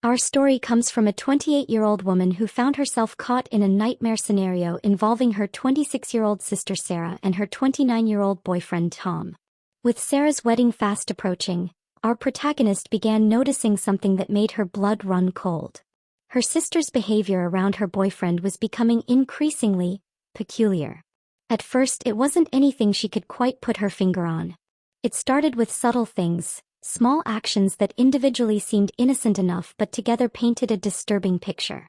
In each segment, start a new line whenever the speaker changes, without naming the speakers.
Our story comes from a 28-year-old woman who found herself caught in a nightmare scenario involving her 26-year-old sister Sarah and her 29-year-old boyfriend Tom. With Sarah's wedding fast approaching, our protagonist began noticing something that made her blood run cold. Her sister's behavior around her boyfriend was becoming increasingly peculiar. At first, it wasn't anything she could quite put her finger on. It started with subtle things, small actions that individually seemed innocent enough but together painted a disturbing picture.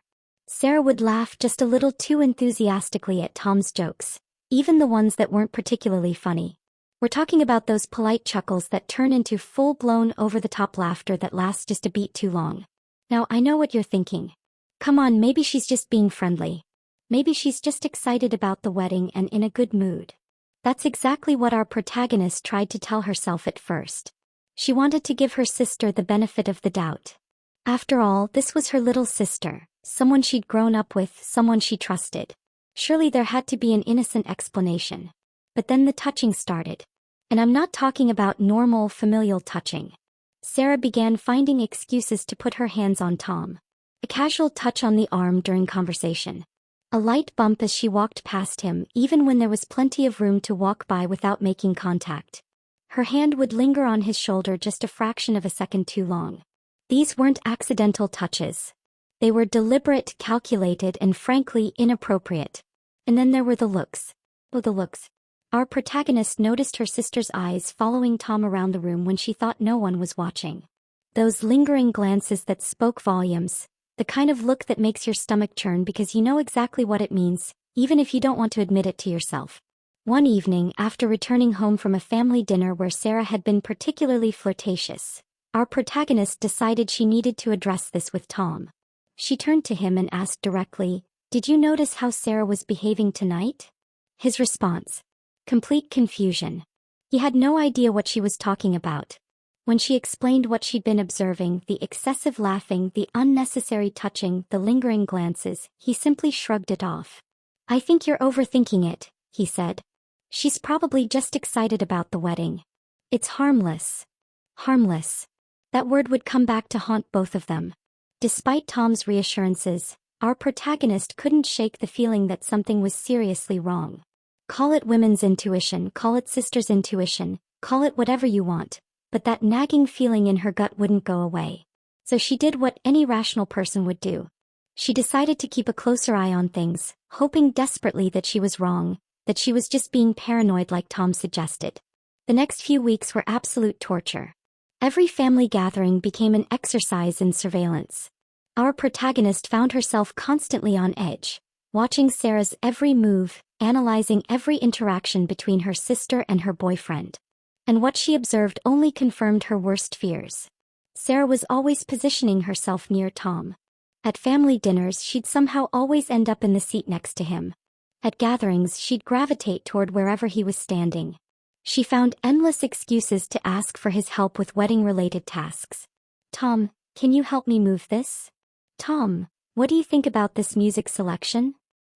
Sarah would laugh just a little too enthusiastically at Tom's jokes, even the ones that weren't particularly funny. We're talking about those polite chuckles that turn into full-blown over-the-top laughter that lasts just a beat too long. Now, I know what you're thinking. Come on, maybe she's just being friendly. Maybe she's just excited about the wedding and in a good mood. That's exactly what our protagonist tried to tell herself at first. She wanted to give her sister the benefit of the doubt. After all, this was her little sister, someone she'd grown up with, someone she trusted. Surely there had to be an innocent explanation. But then the touching started. And I'm not talking about normal familial touching. Sarah began finding excuses to put her hands on Tom. A casual touch on the arm during conversation. A light bump as she walked past him, even when there was plenty of room to walk by without making contact. Her hand would linger on his shoulder just a fraction of a second too long. These weren't accidental touches. They were deliberate, calculated, and frankly inappropriate. And then there were the looks. Oh, the looks. Our protagonist noticed her sister's eyes following Tom around the room when she thought no one was watching. Those lingering glances that spoke volumes, the kind of look that makes your stomach churn because you know exactly what it means, even if you don't want to admit it to yourself. One evening, after returning home from a family dinner where Sarah had been particularly flirtatious, our protagonist decided she needed to address this with Tom. She turned to him and asked directly, "Did you notice how Sarah was behaving tonight?" His response: complete confusion. He had no idea what she was talking about. When she explained what she'd been observing, the excessive laughing, the unnecessary touching, the lingering glances, he simply shrugged it off. "I think you're overthinking it," he said. "She's probably just excited about the wedding. It's harmless." Harmless. That word would come back to haunt both of them. Despite Tom's reassurances, our protagonist couldn't shake the feeling that something was seriously wrong. Call it women's intuition, call it sister's intuition, call it whatever you want. But that nagging feeling in her gut wouldn't go away. So she did what any rational person would do. She decided to keep a closer eye on things, hoping desperately that she was wrong, that she was just being paranoid like Tom suggested. The next few weeks were absolute torture. Every family gathering became an exercise in surveillance. Our protagonist found herself constantly on edge, watching Sarah's every move, analyzing every interaction between her sister and her boyfriend. And what she observed only confirmed her worst fears. Sarah was always positioning herself near Tom. At family dinners, she'd somehow always end up in the seat next to him. At gatherings, she'd gravitate toward wherever he was standing. She found endless excuses to ask for his help with wedding-related tasks. "Tom, can you help me move this?" "Tom, what do you think about this music selection?"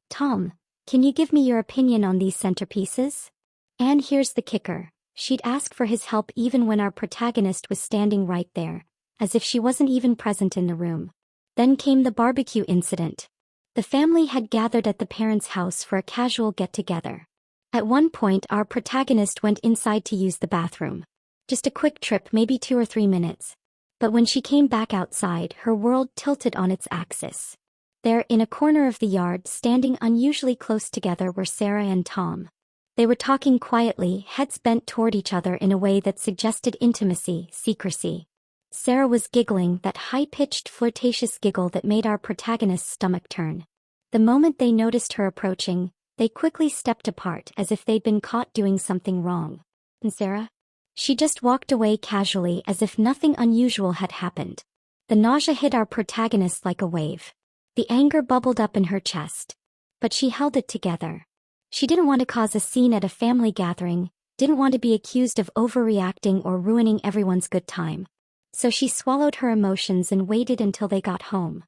"Tom, can you give me your opinion on these centerpieces?" And here's the kicker. She'd ask for his help even when our protagonist was standing right there, as if she wasn't even present in the room. Then came the barbecue incident. The family had gathered at the parents' house for a casual get-together. At one point, our protagonist went inside to use the bathroom. Just a quick trip, maybe 2 or 3 minutes. But when she came back outside, her world tilted on its axis. There, in a corner of the yard, standing unusually close together, were Sarah and Tom. They were talking quietly, heads bent toward each other in a way that suggested intimacy, secrecy. Sarah was giggling, that high-pitched, flirtatious giggle that made our protagonist's stomach turn. The moment they noticed her approaching, they quickly stepped apart as if they'd been caught doing something wrong. And Sarah? She just walked away casually as if nothing unusual had happened. The nausea hit our protagonist like a wave. The anger bubbled up in her chest. But she held it together. She didn't want to cause a scene at a family gathering, didn't want to be accused of overreacting or ruining everyone's good time. So she swallowed her emotions and waited until they got home.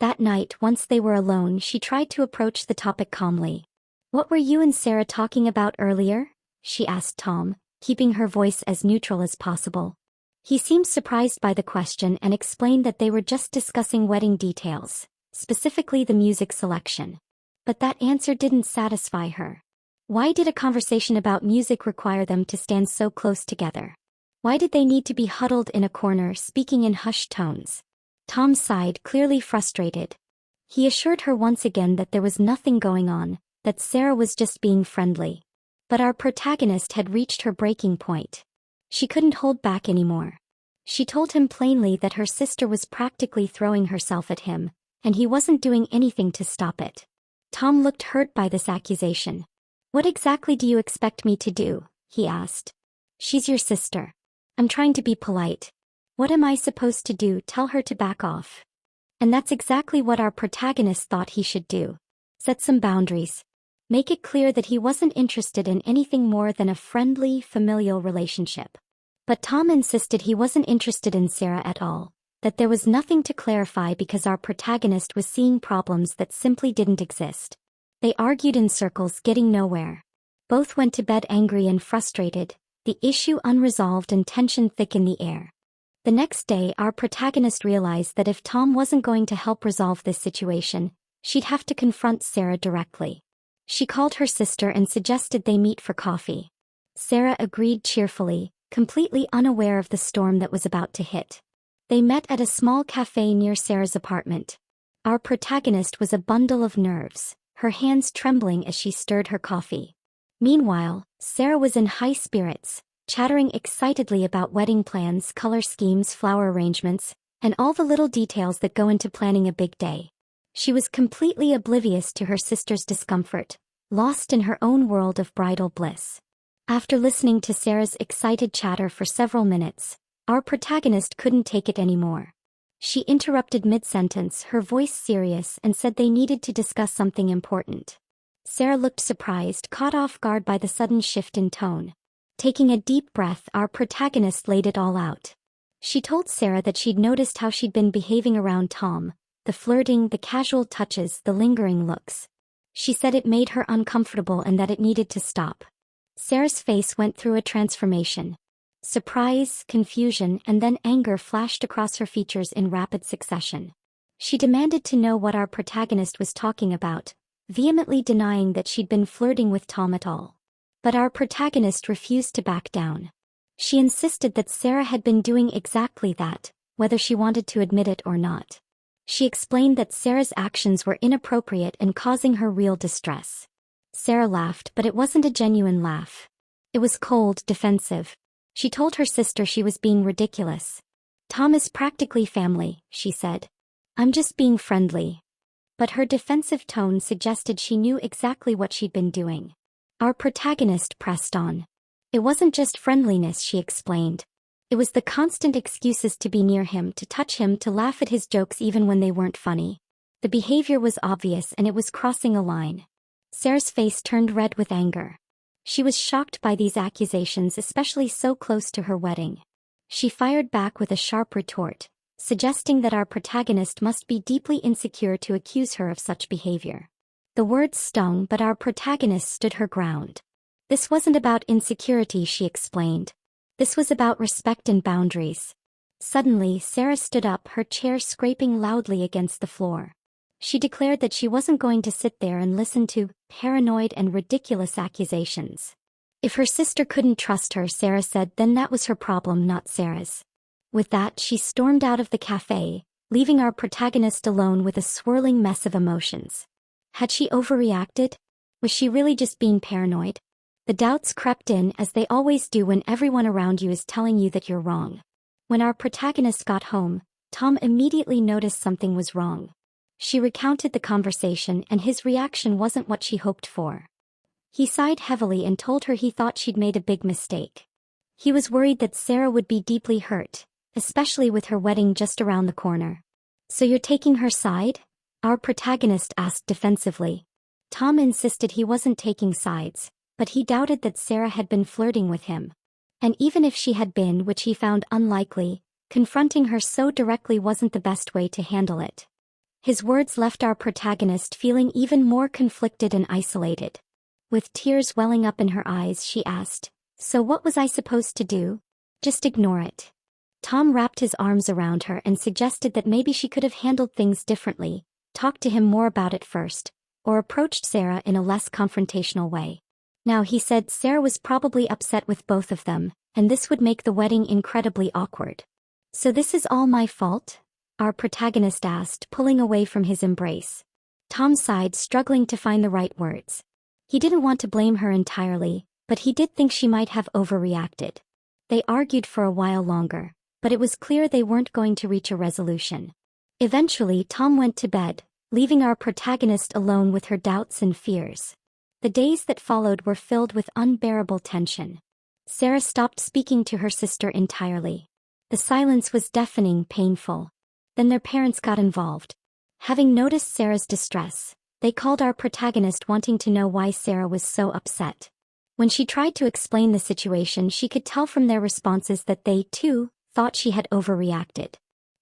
That night, once they were alone, she tried to approach the topic calmly. "What were you and Sarah talking about earlier?" she asked Tom, keeping her voice as neutral as possible. He seemed surprised by the question and explained that they were just discussing wedding details, specifically the music selection. But that answer didn't satisfy her. Why did a conversation about music require them to stand so close together? Why did they need to be huddled in a corner speaking in hushed tones? Tom sighed, clearly frustrated. He assured her once again that there was nothing going on, that Sarah was just being friendly. But our protagonist had reached her breaking point. She couldn't hold back anymore. She told him plainly that her sister was practically throwing herself at him, and he wasn't doing anything to stop it. Tom looked hurt by this accusation. "What exactly do you expect me to do?" he asked. "She's your sister. I'm trying to be polite. What am I supposed to do? Tell her to back off?" And that's exactly what our protagonist thought he should do. Set some boundaries. Make it clear that he wasn't interested in anything more than a friendly, familial relationship. But Tom insisted he wasn't interested in Sarah at all, that there was nothing to clarify because our protagonist was seeing problems that simply didn't exist. They argued in circles, getting nowhere. Both went to bed angry and frustrated, the issue unresolved and tension thick in the air. The next day, our protagonist realized that if Tom wasn't going to help resolve this situation, she'd have to confront Sarah directly. She called her sister and suggested they meet for coffee. Sarah agreed cheerfully, completely unaware of the storm that was about to hit. They met at a small cafe near Sarah's apartment. Our protagonist was a bundle of nerves, her hands trembling as she stirred her coffee. Meanwhile, Sarah was in high spirits, chattering excitedly about wedding plans, color schemes, flower arrangements, and all the little details that go into planning a big day. She was completely oblivious to her sister's discomfort, lost in her own world of bridal bliss. After listening to Sarah's excited chatter for several minutes, our protagonist couldn't take it anymore. She interrupted mid-sentence, her voice serious, and said they needed to discuss something important. Sarah looked surprised, caught off guard by the sudden shift in tone. Taking a deep breath, our protagonist laid it all out. She told Sarah that she'd noticed how she'd been behaving around Tom, the flirting, the casual touches, the lingering looks. She said it made her uncomfortable and that it needed to stop. Sarah's face went through a transformation. Surprise, confusion, and then anger flashed across her features in rapid succession. She demanded to know what our protagonist was talking about, vehemently denying that she'd been flirting with Tom at all. But our protagonist refused to back down. She insisted that Sarah had been doing exactly that, whether she wanted to admit it or not. She explained that Sarah's actions were inappropriate and causing her real distress. Sarah laughed, but it wasn't a genuine laugh. It was cold, defensive. She told her sister she was being ridiculous. "Tom is practically family," she said. "I'm just being friendly." But her defensive tone suggested she knew exactly what she'd been doing. Our protagonist pressed on. It wasn't just friendliness, she explained. It was the constant excuses to be near him, to touch him, to laugh at his jokes even when they weren't funny. The behavior was obvious and it was crossing a line. Sarah's face turned red with anger. She was shocked by these accusations, especially so close to her wedding. She fired back with a sharp retort, suggesting that our protagonist must be deeply insecure to accuse her of such behavior. The words stung, but our protagonist stood her ground. This wasn't about insecurity, she explained. This was about respect and boundaries. Suddenly, Sarah stood up, her chair scraping loudly against the floor. She declared that she wasn't going to sit there and listen to paranoid and ridiculous accusations. If her sister couldn't trust her, Sarah said, then that was her problem, not Sarah's. With that, she stormed out of the cafe, leaving our protagonist alone with a swirling mess of emotions. Had she overreacted? Was she really just being paranoid? The doubts crept in, as they always do when everyone around you is telling you that you're wrong. When our protagonist got home, Tom immediately noticed something was wrong. She recounted the conversation and his reaction wasn't what she hoped for. He sighed heavily and told her he thought she'd made a big mistake. He was worried that Sarah would be deeply hurt, especially with her wedding just around the corner. "So you're taking her side?" our protagonist asked defensively. Tom insisted he wasn't taking sides, but he doubted that Sarah had been flirting with him. And even if she had been, which he found unlikely, confronting her so directly wasn't the best way to handle it. His words left our protagonist feeling even more conflicted and isolated. With tears welling up in her eyes, she asked, "So what was I supposed to do? Just ignore it?" Tom wrapped his arms around her and suggested that maybe she could have handled things differently, talked to him more about it first, or approached Sarah in a less confrontational way. Now he said Sarah was probably upset with both of them, and this would make the wedding incredibly awkward. "So this is all my fault?" our protagonist asked, pulling away from his embrace. Tom sighed, struggling to find the right words. He didn't want to blame her entirely, but he did think she might have overreacted. They argued for a while longer, but it was clear they weren't going to reach a resolution. Eventually, Tom went to bed, leaving our protagonist alone with her doubts and fears. The days that followed were filled with unbearable tension. Sarah stopped speaking to her sister entirely. The silence was deafening, painful. Then their parents got involved. Having noticed Sarah's distress, they called our protagonist, wanting to know why Sarah was so upset. When she tried to explain the situation, she could tell from their responses that they, too, thought she had overreacted.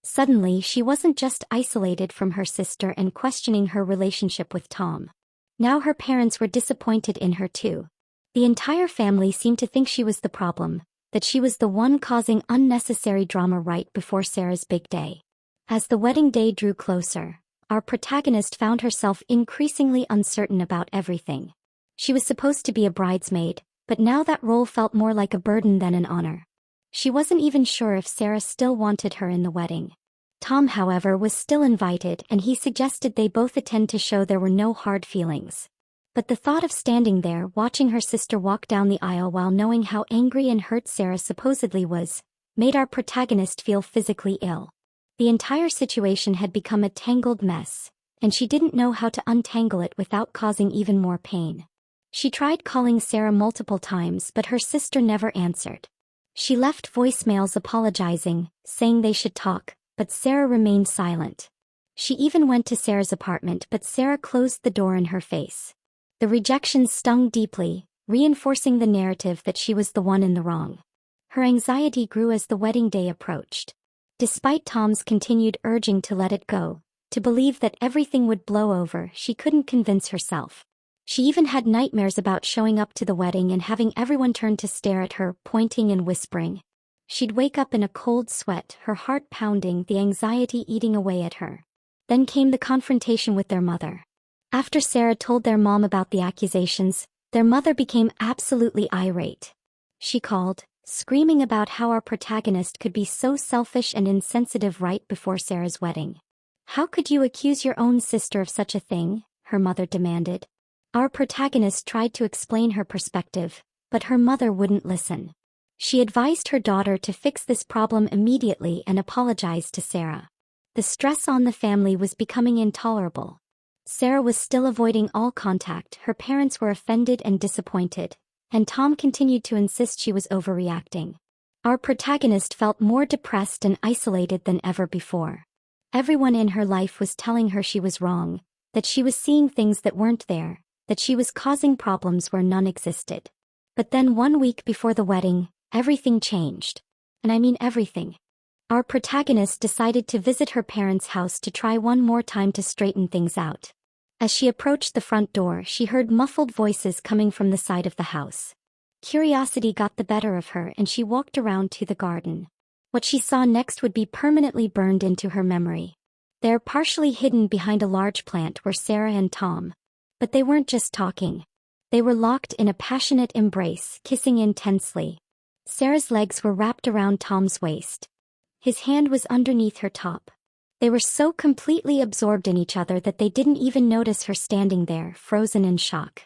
Suddenly, she wasn't just isolated from her sister and questioning her relationship with Tom. Now her parents were disappointed in her too. The entire family seemed to think she was the problem, that she was the one causing unnecessary drama right before Sarah's big day. As the wedding day drew closer, our protagonist found herself increasingly uncertain about everything. She was supposed to be a bridesmaid, but now that role felt more like a burden than an honor. She wasn't even sure if Sarah still wanted her in the wedding. Tom, however, was still invited, and he suggested they both attend to show there were no hard feelings. But the thought of standing there watching her sister walk down the aisle while knowing how angry and hurt Sarah supposedly was, made our protagonist feel physically ill. The entire situation had become a tangled mess, and she didn't know how to untangle it without causing even more pain. She tried calling Sarah multiple times, but her sister never answered. She left voicemails apologizing, saying they should talk, but Sarah remained silent. She even went to Sarah's apartment, but Sarah closed the door in her face. The rejection stung deeply, reinforcing the narrative that she was the one in the wrong. Her anxiety grew as the wedding day approached. Despite Tom's continued urging to let it go, to believe that everything would blow over, she couldn't convince herself. She even had nightmares about showing up to the wedding and having everyone turn to stare at her, pointing and whispering. She'd wake up in a cold sweat, her heart pounding, the anxiety eating away at her. Then came the confrontation with their mother. After Sarah told their mom about the accusations, their mother became absolutely irate. She called, screaming about how our protagonist could be so selfish and insensitive right before Sarah's wedding. "How could you accuse your own sister of such a thing?" her mother demanded. Our protagonist tried to explain her perspective, but her mother wouldn't listen. She advised her daughter to fix this problem immediately and apologized to Sarah. The stress on the family was becoming intolerable. Sarah was still avoiding all contact, her parents were offended and disappointed, and Tom continued to insist she was overreacting. Our protagonist felt more depressed and isolated than ever before. Everyone in her life was telling her she was wrong, that she was seeing things that weren't there, that she was causing problems where none existed. But then 1 week before the wedding, everything changed. And I mean everything. Our protagonist decided to visit her parents' house to try one more time to straighten things out. As she approached the front door, she heard muffled voices coming from the side of the house. Curiosity got the better of her and she walked around to the garden. What she saw next would be permanently burned into her memory. There, partially hidden behind a large plant, were Sarah and Tom. But they weren't just talking. They were locked in a passionate embrace, kissing intensely. Sarah's legs were wrapped around Tom's waist. His hand was underneath her top. They were so completely absorbed in each other that they didn't even notice her standing there, frozen in shock.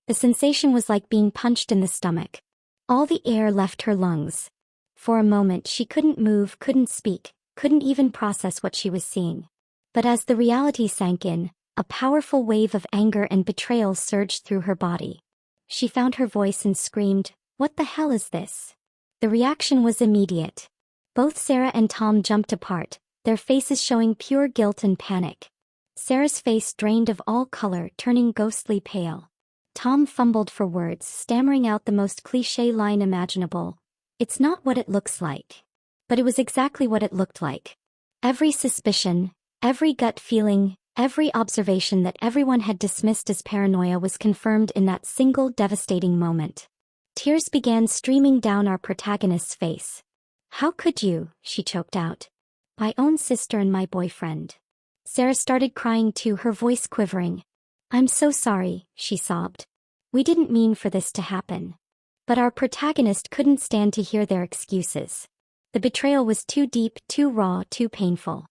The sensation was like being punched in the stomach. All the air left her lungs. For a moment she couldn't move, couldn't speak, couldn't even process what she was seeing. But as the reality sank in, a powerful wave of anger and betrayal surged through her body. She found her voice and screamed, "What the hell is this?" The reaction was immediate. Both Sarah and Tom jumped apart, their faces showing pure guilt and panic. Sarah's face drained of all color, turning ghostly pale. Tom fumbled for words, stammering out the most cliché line imaginable. "It's not what it looks like." But it was exactly what it looked like. Every suspicion, every gut feeling, every observation that everyone had dismissed as paranoia was confirmed in that single devastating moment. Tears began streaming down our protagonist's face. "How could you?" she choked out. "My own sister and my boyfriend." Sarah started crying too, her voice quivering. "I'm so sorry," she sobbed. "We didn't mean for this to happen." But our protagonist couldn't stand to hear their excuses. The betrayal was too deep, too raw, too painful.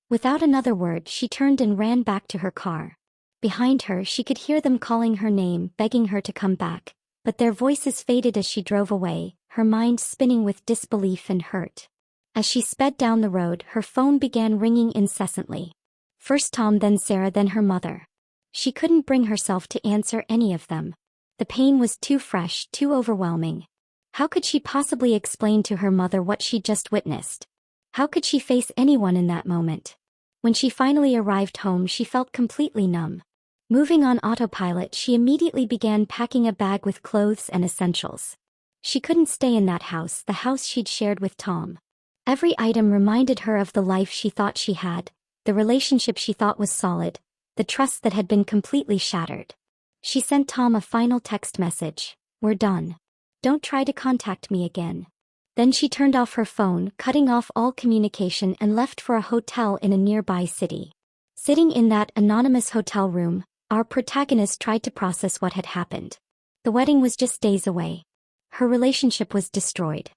Without another word, she turned and ran back to her car. Behind her, she could hear them calling her name, begging her to come back, but their voices faded as she drove away, her mind spinning with disbelief and hurt. As she sped down the road, her phone began ringing incessantly. First Tom, then Sarah, then her mother. She couldn't bring herself to answer any of them. The pain was too fresh, too overwhelming. How could she possibly explain to her mother what she'd just witnessed? How could she face anyone in that moment? When she finally arrived home, she felt completely numb. Moving on autopilot, she immediately began packing a bag with clothes and essentials. She couldn't stay in that house, the house she'd shared with Tom. Every item reminded her of the life she thought she had, the relationship she thought was solid, the trust that had been completely shattered. She sent Tom a final text message: "We're done. Don't try to contact me again." Then she turned off her phone, cutting off all communication, and left for a hotel in a nearby city. Sitting in that anonymous hotel room, our protagonist tried to process what had happened. The wedding was just days away. Her relationship was destroyed.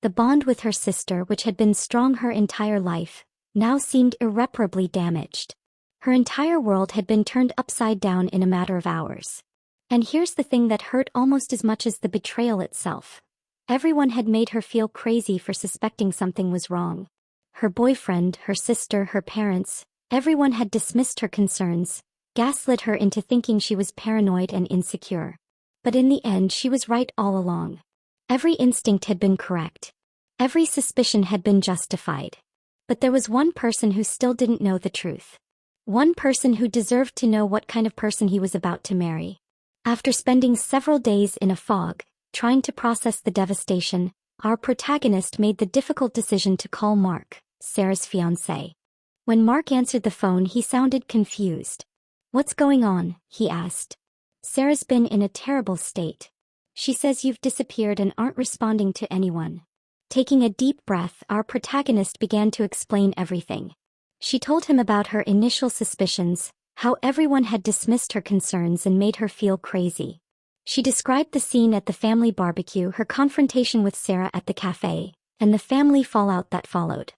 The bond with her sister, which had been strong her entire life, now seemed irreparably damaged. Her entire world had been turned upside down in a matter of hours. And here's the thing that hurt almost as much as the betrayal itself. Everyone had made her feel crazy for suspecting something was wrong. Her boyfriend, her sister, her parents, everyone had dismissed her concerns, gaslit her into thinking she was paranoid and insecure. But in the end, she was right all along. Every instinct had been correct. Every suspicion had been justified. But there was one person who still didn't know the truth. One person who deserved to know what kind of person he was about to marry. After spending several days in a fog, trying to process the devastation, our protagonist made the difficult decision to call Mark, Sarah's fiancé. When Mark answered the phone, he sounded confused. "What's going on?" he asked. "Sarah's been in a terrible state. She says you've disappeared and aren't responding to anyone." Taking a deep breath, our protagonist began to explain everything. She told him about her initial suspicions, how everyone had dismissed her concerns and made her feel crazy. She described the scene at the family barbecue, her confrontation with Sarah at the cafe, and the family fallout that followed.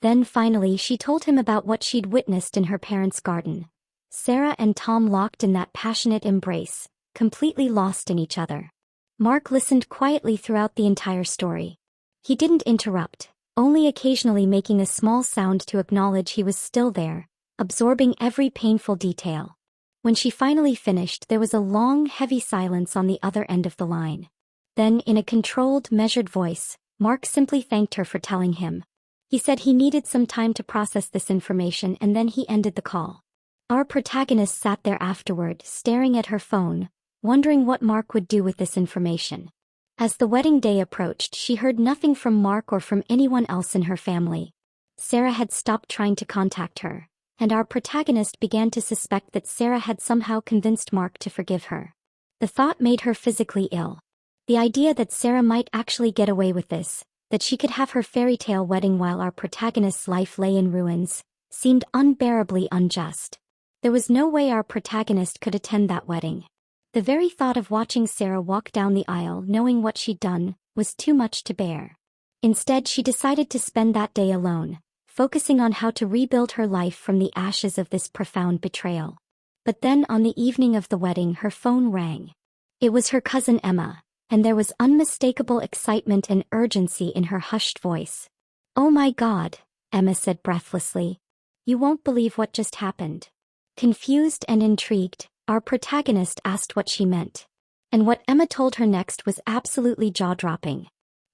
Then finally she told him about what she'd witnessed in her parents' garden. Sarah and Tom locked in that passionate embrace, completely lost in each other. Mark listened quietly throughout the entire story. He didn't interrupt, only occasionally making a small sound to acknowledge he was still there, absorbing every painful detail. When she finally finished, there was a long, heavy silence on the other end of the line. Then, in a controlled, measured voice, Mark simply thanked her for telling him. He said he needed some time to process this information, and then he ended the call. Our protagonist sat there afterward, staring at her phone, wondering what Mark would do with this information. As the wedding day approached, she heard nothing from Mark or from anyone else in her family. Sarah had stopped trying to contact her, and our protagonist began to suspect that Sarah had somehow convinced Mark to forgive her. The thought made her physically ill. The idea that Sarah might actually get away with this, that she could have her fairy tale wedding while our protagonist's life lay in ruins, seemed unbearably unjust. There was no way our protagonist could attend that wedding. The very thought of watching Sarah walk down the aisle knowing what she'd done was too much to bear. Instead, she decided to spend that day alone, focusing on how to rebuild her life from the ashes of this profound betrayal. But then on the evening of the wedding, her phone rang. It was her cousin Emma, and there was unmistakable excitement and urgency in her hushed voice. "Oh my God," Emma said breathlessly. "You won't believe what just happened." Confused and intrigued, our protagonist asked what she meant. And what Emma told her next was absolutely jaw-dropping.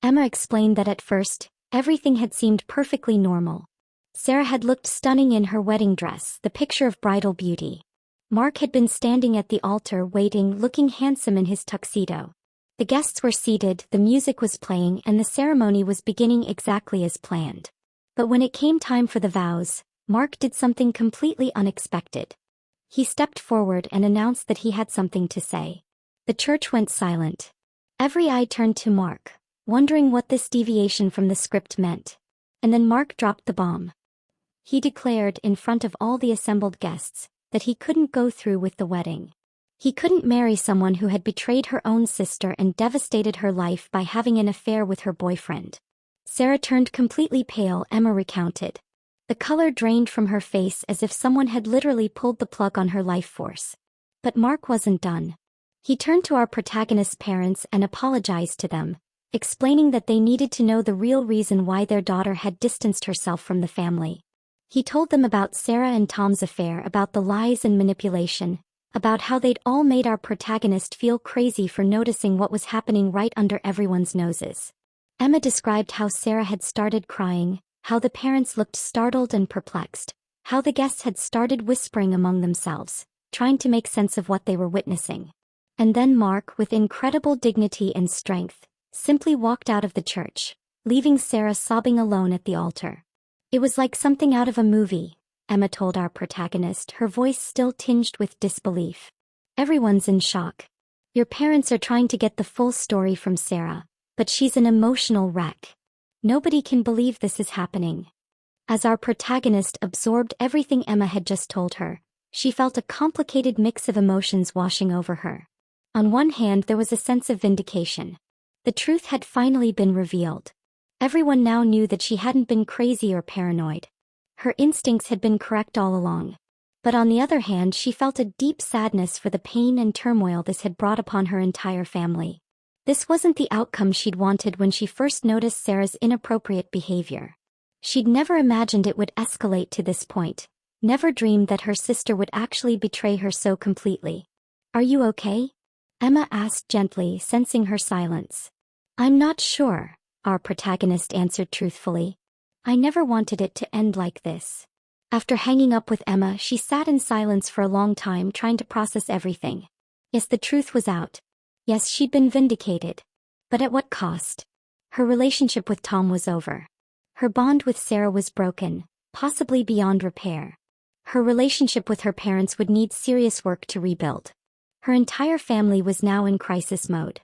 Emma explained that at first, everything had seemed perfectly normal. Sarah had looked stunning in her wedding dress, the picture of bridal beauty. Mark had been standing at the altar waiting, looking handsome in his tuxedo. The guests were seated, the music was playing, and the ceremony was beginning exactly as planned. But when it came time for the vows, Mark did something completely unexpected. He stepped forward and announced that he had something to say. The church went silent. Every eye turned to Mark, wondering what this deviation from the script meant. And then Mark dropped the bomb. He declared in front of all the assembled guests that he couldn't go through with the wedding. He couldn't marry someone who had betrayed her own sister and devastated her life by having an affair with her boyfriend. Sarah turned completely pale, Emma recounted. The color drained from her face as if someone had literally pulled the plug on her life force. But Mark wasn't done. He turned to our protagonist's parents and apologized to them, explaining that they needed to know the real reason why their daughter had distanced herself from the family. He told them about Sarah and Tom's affair, about the lies and manipulation, about how they'd all made our protagonist feel crazy for noticing what was happening right under everyone's noses. Emma described how Sarah had started crying, how the parents looked startled and perplexed, how the guests had started whispering among themselves, trying to make sense of what they were witnessing. And then Mark, with incredible dignity and strength, simply walked out of the church, leaving Sarah sobbing alone at the altar. It was like something out of a movie, Emma told our protagonist, her voice still tinged with disbelief. Everyone's in shock. Your parents are trying to get the full story from Sarah, but she's an emotional wreck. Nobody can believe this is happening. As our protagonist absorbed everything Emma had just told her, she felt a complicated mix of emotions washing over her. On one hand, there was a sense of vindication. The truth had finally been revealed. Everyone now knew that she hadn't been crazy or paranoid. Her instincts had been correct all along. But on the other hand, she felt a deep sadness for the pain and turmoil this had brought upon her entire family. This wasn't the outcome she'd wanted when she first noticed Sarah's inappropriate behavior. She'd never imagined it would escalate to this point, never dreamed that her sister would actually betray her so completely. "Are you okay?" Emma asked gently, sensing her silence. "I'm not sure," our protagonist answered truthfully. "I never wanted it to end like this." After hanging up with Emma, she sat in silence for a long time, trying to process everything. Yes, the truth was out. Yes, she'd been vindicated. But at what cost? Her relationship with Tom was over. Her bond with Sarah was broken, possibly beyond repair. Her relationship with her parents would need serious work to rebuild. Her entire family was now in crisis mode.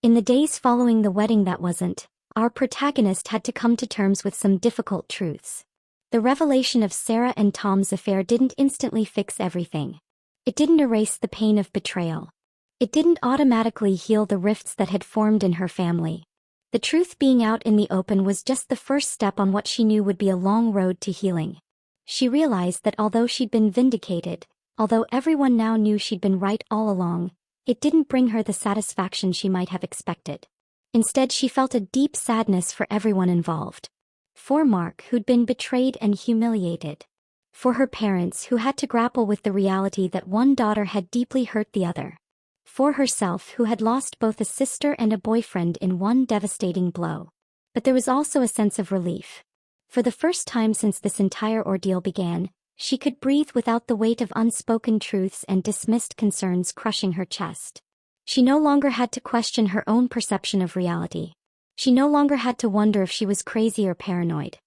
In the days following the wedding that wasn't, our protagonist had to come to terms with some difficult truths. The revelation of Sarah and Tom's affair didn't instantly fix everything. It didn't erase the pain of betrayal. It didn't automatically heal the rifts that had formed in her family. The truth being out in the open was just the first step on what she knew would be a long road to healing. She realized that although she'd been vindicated, although everyone now knew she'd been right all along, it didn't bring her the satisfaction she might have expected. Instead, she felt a deep sadness for everyone involved. For Mark, who'd been betrayed and humiliated. For her parents, who had to grapple with the reality that one daughter had deeply hurt the other. For herself, who had lost both a sister and a boyfriend in one devastating blow. But there was also a sense of relief. For the first time since this entire ordeal began, she could breathe without the weight of unspoken truths and dismissed concerns crushing her chest. She no longer had to question her own perception of reality. She no longer had to wonder if she was crazy or paranoid.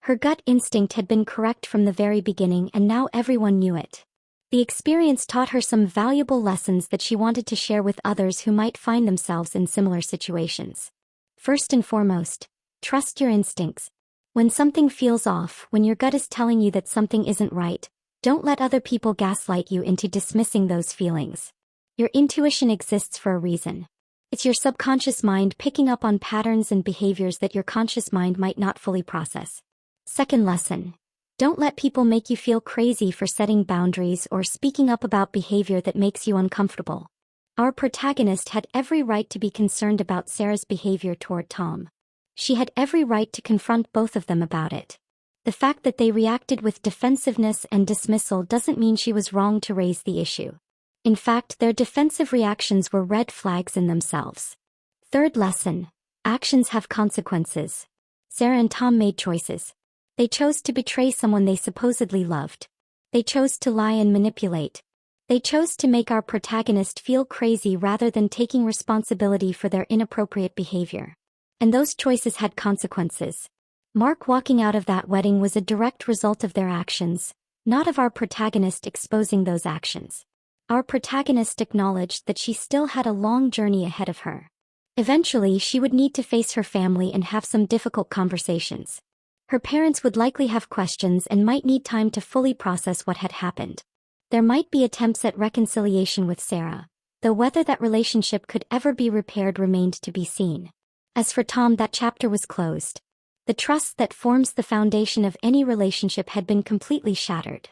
Her gut instinct had been correct from the very beginning, and now everyone knew it. The experience taught her some valuable lessons that she wanted to share with others who might find themselves in similar situations. First and foremost, trust your instincts. When something feels off, when your gut is telling you that something isn't right, don't let other people gaslight you into dismissing those feelings. Your intuition exists for a reason. It's your subconscious mind picking up on patterns and behaviors that your conscious mind might not fully process. Second lesson. Don't let people make you feel crazy for setting boundaries or speaking up about behavior that makes you uncomfortable. Our protagonist had every right to be concerned about Sarah's behavior toward Tom. She had every right to confront both of them about it. The fact that they reacted with defensiveness and dismissal doesn't mean she was wrong to raise the issue. In fact, their defensive reactions were red flags in themselves. Third lesson. Actions have consequences. Sarah and Tom made choices. They chose to betray someone they supposedly loved. They chose to lie and manipulate. They chose to make our protagonist feel crazy rather than taking responsibility for their inappropriate behavior. And those choices had consequences. Mark walking out of that wedding was a direct result of their actions, not of our protagonist exposing those actions. Our protagonist acknowledged that she still had a long journey ahead of her. Eventually, she would need to face her family and have some difficult conversations. Her parents would likely have questions and might need time to fully process what had happened. There might be attempts at reconciliation with Sarah, though whether that relationship could ever be repaired remained to be seen. As for Tom, that chapter was closed. The trust that forms the foundation of any relationship had been completely shattered.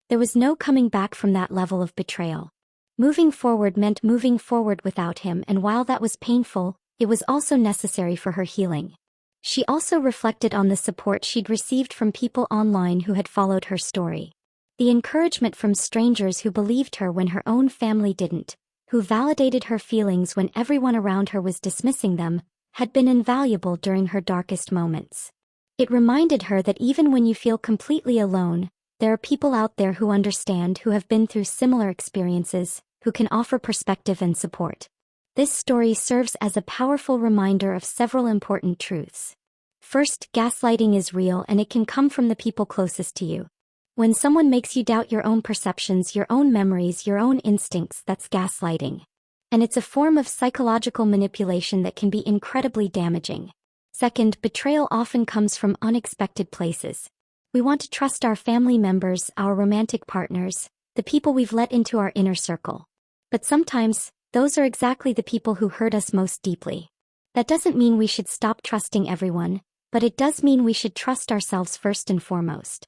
There was no coming back from that level of betrayal. Moving forward meant moving forward without him, and while that was painful, it was also necessary for her healing. She also reflected on the support she'd received from people online who had followed her story. The encouragement from strangers who believed her when her own family didn't, who validated her feelings when everyone around her was dismissing them, had been invaluable during her darkest moments. It reminded her that even when you feel completely alone, there are people out there who understand, who have been through similar experiences, who can offer perspective and support. This story serves as a powerful reminder of several important truths. First, gaslighting is real and it can come from the people closest to you. When someone makes you doubt your own perceptions, your own memories, your own instincts, that's gaslighting. And it's a form of psychological manipulation that can be incredibly damaging. Second, betrayal often comes from unexpected places. We want to trust our family members, our romantic partners, the people we've let into our inner circle. But sometimes, those are exactly the people who hurt us most deeply. That doesn't mean we should stop trusting everyone, but it does mean we should trust ourselves first and foremost.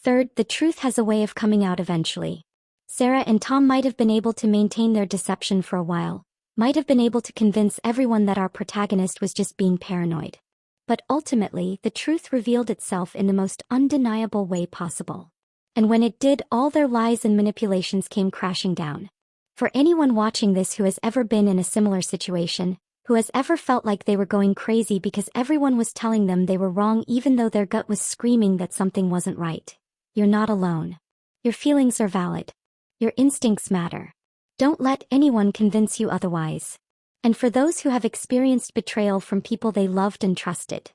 Third, the truth has a way of coming out eventually. Sarah and Tom might have been able to maintain their deception for a while, might have been able to convince everyone that our protagonist was just being paranoid. But ultimately, the truth revealed itself in the most undeniable way possible. And when it did, all their lies and manipulations came crashing down. For anyone watching this who has ever been in a similar situation, who has ever felt like they were going crazy because everyone was telling them they were wrong even though their gut was screaming that something wasn't right, you're not alone. Your feelings are valid. Your instincts matter. Don't let anyone convince you otherwise. And for those who have experienced betrayal from people they loved and trusted,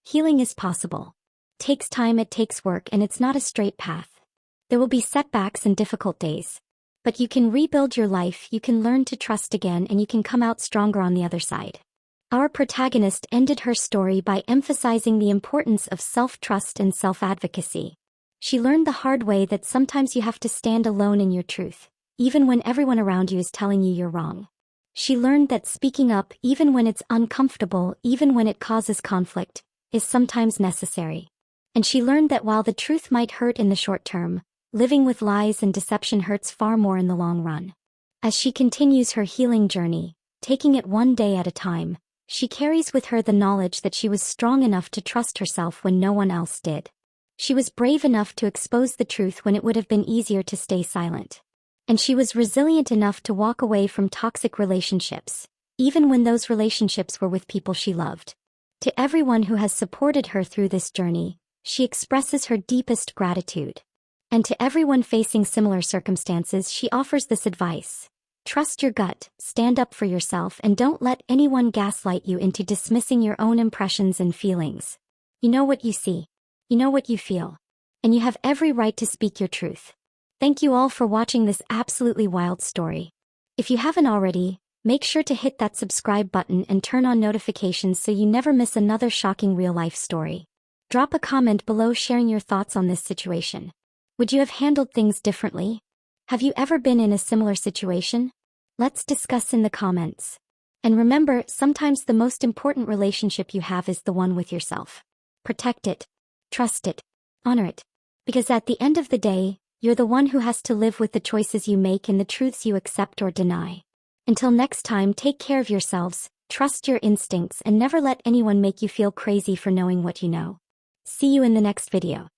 healing is possible. It takes time, it takes work, and it's not a straight path. There will be setbacks and difficult days. But you can rebuild your life, you can learn to trust again, and you can come out stronger on the other side. Our protagonist ended her story by emphasizing the importance of self-trust and self-advocacy. She learned the hard way that sometimes you have to stand alone in your truth, even when everyone around you is telling you you're wrong. She learned that speaking up, even when it's uncomfortable, even when it causes conflict, is sometimes necessary. And she learned that while the truth might hurt in the short term, living with lies and deception hurts far more in the long run. As she continues her healing journey, taking it one day at a time, she carries with her the knowledge that she was strong enough to trust herself when no one else did. She was brave enough to expose the truth when it would have been easier to stay silent. And she was resilient enough to walk away from toxic relationships, even when those relationships were with people she loved. To everyone who has supported her through this journey, she expresses her deepest gratitude. And to everyone facing similar circumstances, she offers this advice. Trust your gut, stand up for yourself, and don't let anyone gaslight you into dismissing your own impressions and feelings. You know what you see. You know what you feel. And you have every right to speak your truth. Thank you all for watching this absolutely wild story. If you haven't already, make sure to hit that subscribe button and turn on notifications so you never miss another shocking real-life story. Drop a comment below sharing your thoughts on this situation. Would you have handled things differently? Have you ever been in a similar situation? Let's discuss in the comments. And remember, sometimes the most important relationship you have is the one with yourself. Protect it. Trust it. Honor it. Because at the end of the day, you're the one who has to live with the choices you make and the truths you accept or deny. Until next time, take care of yourselves, trust your instincts, and never let anyone make you feel crazy for knowing what you know. See you in the next video.